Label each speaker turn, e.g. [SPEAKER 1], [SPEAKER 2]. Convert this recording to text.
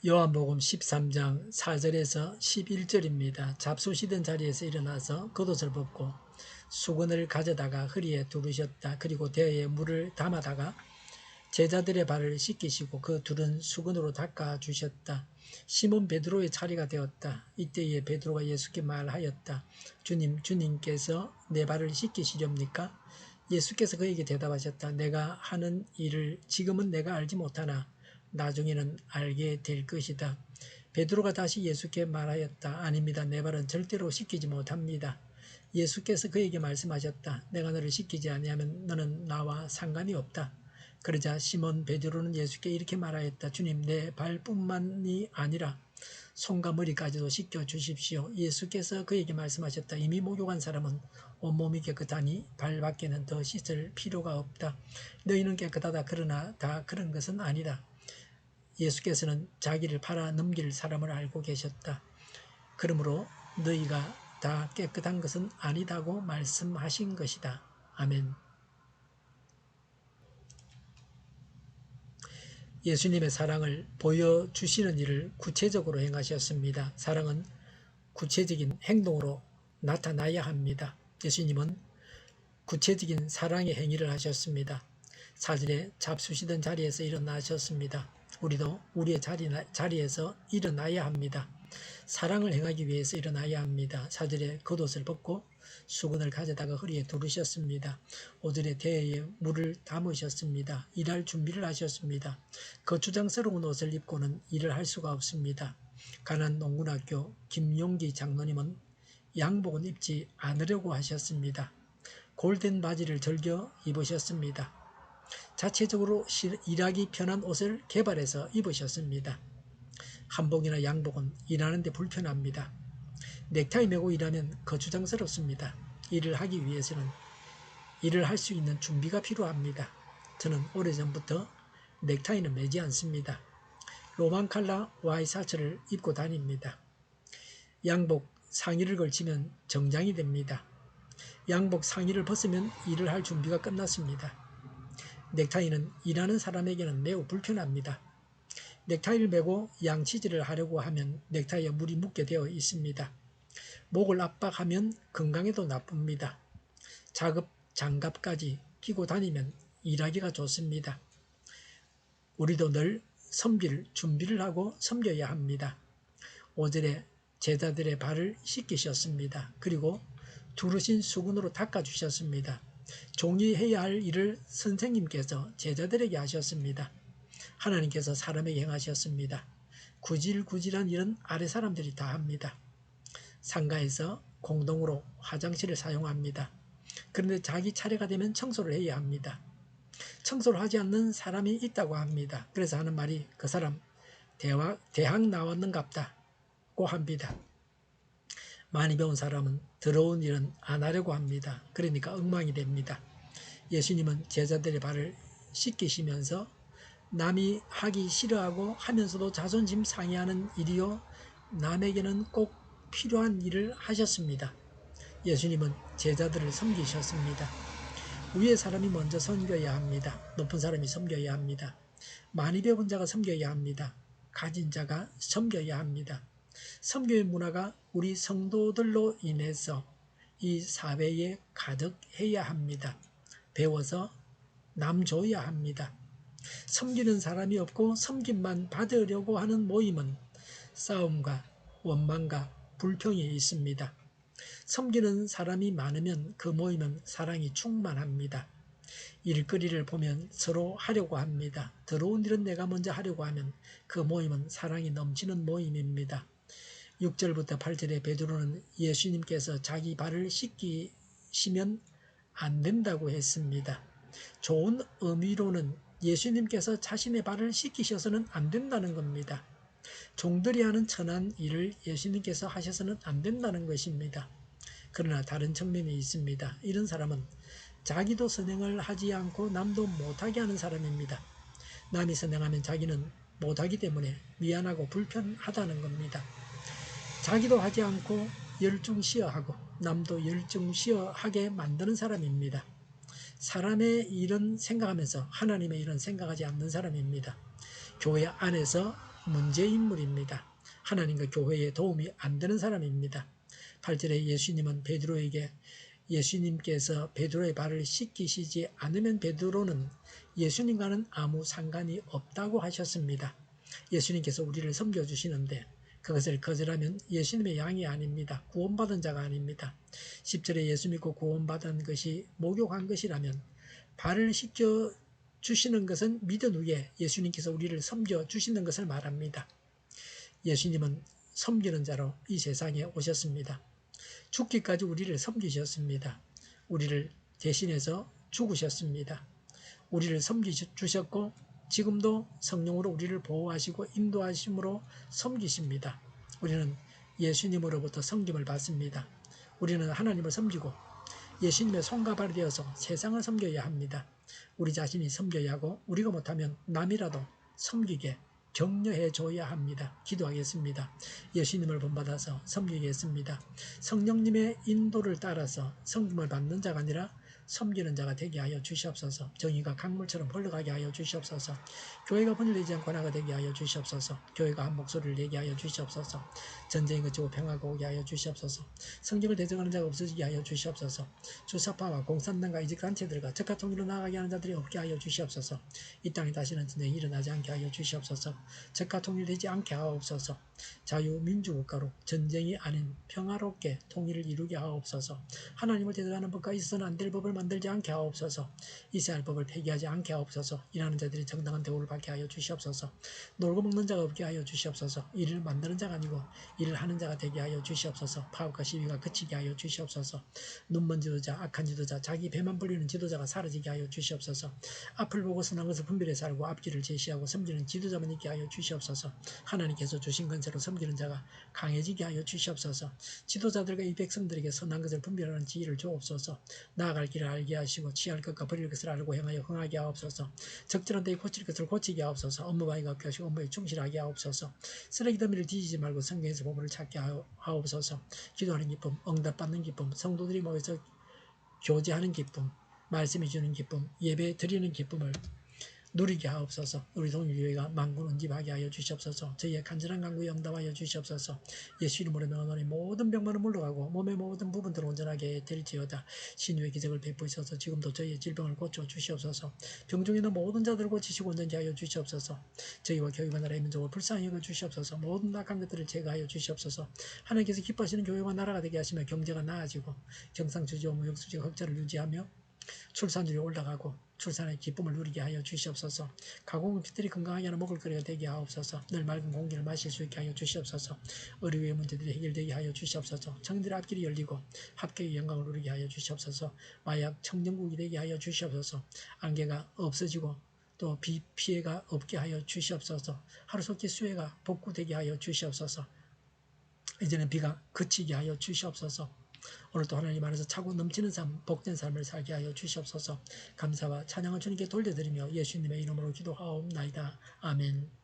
[SPEAKER 1] 요한복음 13장 4절에서 11절입니다. 잡수시던 자리에서 일어나서 겉옷을 벗고 수건을 가져다가 허리에 두르셨다. 그리고 대에 물을 담아다가 제자들의 발을 씻기시고 그 둘은 수건으로 닦아주셨다. 시몬 베드로의 차례가 되었다. 이때에 베드로가 예수께 말하였다. 주님, 주님께서 내 발을 씻기시렵니까? 예수께서 그에게 대답하셨다. 내가 하는 일을 지금은 내가 알지 못하나 나중에는 알게 될 것이다. 베드로가 다시 예수께 말하였다. 아닙니다. 내 발은 절대로 씻기지 못합니다. 예수께서 그에게 말씀하셨다. 내가 너를 씻기지 아니하면 너는 나와 상관이 없다. 그러자 시몬 베드로는 예수께 이렇게 말하였다. 주님, 내 발뿐만이 아니라 손과 머리까지도 씻겨 주십시오. 예수께서 그에게 말씀하셨다. 이미 목욕한 사람은 온몸이 깨끗하니 발밖에는 더 씻을 필요가 없다. 너희는 깨끗하다. 그러나 다 그런 것은 아니다. 예수께서는 자기를 팔아 넘길 사람을 알고 계셨다. 그러므로 너희가 다 깨끗한 것은 아니다고 말씀하신 것이다. 아멘. 예수님의 사랑을 보여주시는 일을 구체적으로 행하셨습니다. 사랑은 구체적인 행동으로 나타나야 합니다. 예수님은 구체적인 사랑의 행위를 하셨습니다. 4절에 잡수시던 자리에서 일어나셨습니다. 우리도 우리의 자리에서 일어나야 합니다. 사랑을 행하기 위해서 일어나야 합니다. 4절에 겉옷을 벗고 수건을 가져다가 허리에 두르셨습니다. 5절에 대에 물을 담으셨습니다. 일할 준비를 하셨습니다. 거추장스러운 옷을 입고는 일을 할 수가 없습니다. 가난농군학교 김용기 장로님은 양복은 입지 않으려고 하셨습니다. 골덴 바지를 즐겨 입으셨습니다. 자체적으로 일하기 편한 옷을 개발해서 입으셨습니다. 한복이나 양복은 일하는데 불편합니다. 넥타이 메고 일하면 거추장스럽습니다. 일을 하기 위해서는 일을 할 수 있는 준비가 필요합니다. 저는 오래전부터 넥타이는 매지 않습니다. 로만 칼라 와이셔츠를 입고 다닙니다. 양복 상의를 걸치면 정장이 됩니다. 양복 상의를 벗으면 일을 할 준비가 끝났습니다. 넥타이는 일하는 사람에게는 매우 불편합니다. 넥타이를 메고 양치질을 하려고 하면 넥타이에 물이 묻게 되어 있습니다. 목을 압박하면 건강에도 나쁩니다. 장갑까지 끼고 다니면 일하기가 좋습니다. 우리도 늘 섬길 준비를 하고 섬겨야 합니다. 5절에 제자들의 발을 씻기셨습니다. 그리고 두르신 수건으로 닦아주셨습니다. 종이 해야 할 일을 선생님께서 제자들에게 하셨습니다. 하나님께서 사람에게 행하셨습니다. 구질구질한 일은 아래 사람들이 다 합니다. 상가에서 공동으로 화장실을 사용합니다. 그런데 자기 차례가 되면 청소를 해야 합니다. 청소를 하지 않는 사람이 있다고 합니다. 그래서 하는 말이 그 사람 대학 나왔는갑다고 합니다. 많이 배운 사람은 더러운 일은 안 하려고 합니다. 그러니까 엉망이 됩니다. 예수님은 제자들의 발을 씻기시면서 남이 하기 싫어하고 하면서도 자존심 상해하는 일이요 남에게는 꼭 필요한 일을 하셨습니다. 예수님은 제자들을 섬기셨습니다. 위의 사람이 먼저 섬겨야 합니다. 높은 사람이 섬겨야 합니다. 많이 배운 자가 섬겨야 합니다. 가진 자가 섬겨야 합니다. 섬교의 문화가 우리 성도들로 인해서 이 사회에 가득해야 합니다. 배워서 남 줘야 합니다. 섬기는 사람이 없고 섬김만 받으려고 하는 모임은 싸움과 원망과 불평이 있습니다. 섬기는 사람이 많으면 그 모임은 사랑이 충만합니다. 일거리를 보면 서로 하려고 합니다. 더러운 일은 내가 먼저 하려고 하면 그 모임은 사랑이 넘치는 모임입니다. 6절부터 8절에 베드로는 예수님께서 자기 발을 씻기시면 안 된다고 했습니다. 좋은 의미로는 예수님께서 자신의 발을 씻기셔서는 안 된다는 겁니다. 종들이 하는 천한 일을 예수님께서 하셔서는 안 된다는 것입니다. 그러나 다른 측면이 있습니다. 이런 사람은 자기도 선행을 하지 않고 남도 못하게 하는 사람입니다. 남이 선행하면 자기는 못하기 때문에 미안하고 불편하다는 겁니다. 자기도 하지 않고 열중시어하고 남도 열중시어하게 만드는 사람입니다. 사람의 일은 생각하면서 하나님의 일은 생각하지 않는 사람입니다. 교회 안에서 문제인물입니다. 하나님과 교회에 도움이 안 되는 사람입니다. 8절에 예수님은 베드로에게 예수님께서 베드로의 발을 씻기시지 않으면 베드로는 예수님과는 아무 상관이 없다고 하셨습니다. 예수님께서 우리를 섬겨주시는데 그것을 거절하면 예수님의 양이 아닙니다. 구원받은 자가 아닙니다. 10절에 예수 믿고 구원받은 것이 목욕한 것이라면 발을 씻겨주시는 것은 믿은 후에 예수님께서 우리를 섬겨주시는 것을 말합니다. 예수님은 섬기는 자로 이 세상에 오셨습니다. 죽기까지 우리를 섬기셨습니다. 우리를 대신해서 죽으셨습니다. 우리를 섬기주셨고 지금도 성령으로 우리를 보호하시고 인도하심으로 섬기십니다. 우리는 예수님으로부터 섬김을 받습니다. 우리는 하나님을 섬기고 예수님의 손과 발이 되어서 세상을 섬겨야 합니다. 우리 자신이 섬겨야 하고 우리가 못하면 남이라도 섬기게 격려해 줘야 합니다. 기도하겠습니다. 예수님을 본받아서 섬기겠습니다. 성령님의 인도를 따라서 섬김을 받는 자가 아니라 섬기는 자가 되게 하여 주시옵소서. 정의가 강물처럼 흘러가게 하여 주시옵소서. 교회가 분열되지 않고 하나가 되게 하여 주시옵소서. 교회가 한 목소리를 내게 하여 주시옵소서. 전쟁이 그치고 평화가 오게 하여 주시옵소서. 성경을 대적하는 자가 없어지게 하여 주시옵소서. 주사파와 공산당과 이직단체들과 적화통일로 나아가게 하는 자들이 없게 하여 주시옵소서. 이 땅에 다시는 전쟁이 일어나지 않게 하여 주시옵소서. 적화통일되지 않게 하옵소서. 자유민주국가로 전쟁이 아닌 평화롭게 통일을 이루게 하옵소서. 하나님을 대적하는 법과 있어서는 안 될 법을 만들지 않게 하옵소서. 이스라엘 법을 폐기하지 않게 하옵소서. 일하는 자들이 정당한 대우를 받게 하여 주시옵소서. 놀고 먹는 자가 없게 하여 주시옵소서. 일을 만드는 자가 아니고 일을 하는 자가 되게 하여 주시옵소서. 파업과 시위가 그치게 하여 주시옵소서. 눈먼 지도자, 악한 지도자, 자기 배만 불리는 지도자가 사라지게 하여 주시옵소서. 앞을 보고 선한 것을 분별해 살고 앞길을 제시하고 섬기는 지도자만 있게 하여 주시옵소서. 하나님께서 주신 건세로 섬기는 자가 강해지게 하여 주시옵소서. 지도자들과 이 백성들에게 선한 것을 분별하는 지혜를 주옵소서. 나아갈 길을 알게 하시고 취할 것과 버릴 것을 알고 행하여 흥하게 하옵소서. 적절한 때에 고칠 것을 고치게 하옵소서. 업무방해가 없게 하시고 업무에 충실하게 하옵소서. 쓰레기 더미를 뒤지지 말고 성경에서 보물을 찾게 하옵소서. 기도하는 기쁨, 응답받는 기쁨, 성도들이 모여서 교제하는 기쁨, 말씀해 주는 기쁨, 예배 드리는 기쁨을 누리게 하옵소서. 우리 동일교회가 만군은집하게 하여 주시옵소서. 저희의 간절한 간구에 응답하여 주시옵소서. 예수 이름으로 명하노니 모든 병만은 물러가고 몸의 모든 부분들을 온전하게 될지어다. 신유의 기적을 베푸셔서 지금도 저희의 질병을 고쳐 주시옵소서. 병중에 있는 모든 자들을 고치시고 온전히 하여 주시옵소서. 저희와 교회와 나라의 민족을 불쌍히 여겨 주시옵소서. 모든 악한 것들을 제거하여 주시옵소서. 하나님께서 기뻐하시는 교회와 나라가 되게 하시며 경제가 나아지고 경상주지와 무역수지가 흑자를 유지하며 출산율이 올라가고 출산의 기쁨을 누리게 하여 주시옵소서. 가공업체들이 건강하게 하는 먹을거리가 되게 하옵소서. 늘 맑은 공기를 마실 수 있게 하여 주시옵소서. 의료의 문제들이 해결되게 하여 주시옵소서. 청년들의 앞길이 열리고 합격의 영광을 누리게 하여 주시옵소서. 마약 청정국이 되게 하여 주시옵소서. 안개가 없어지고 또 비 피해가 없게 하여 주시옵소서. 하루속히 수해가 복구되게 하여 주시옵소서. 이제는 비가 그치게 하여 주시옵소서. 오늘도 하나님 안에서 차고 넘치는 삶, 복된 삶을 살게 하여 주시옵소서. 감사와 찬양을 주님께 돌려드리며 예수님의 이름으로 기도하옵나이다. 아멘.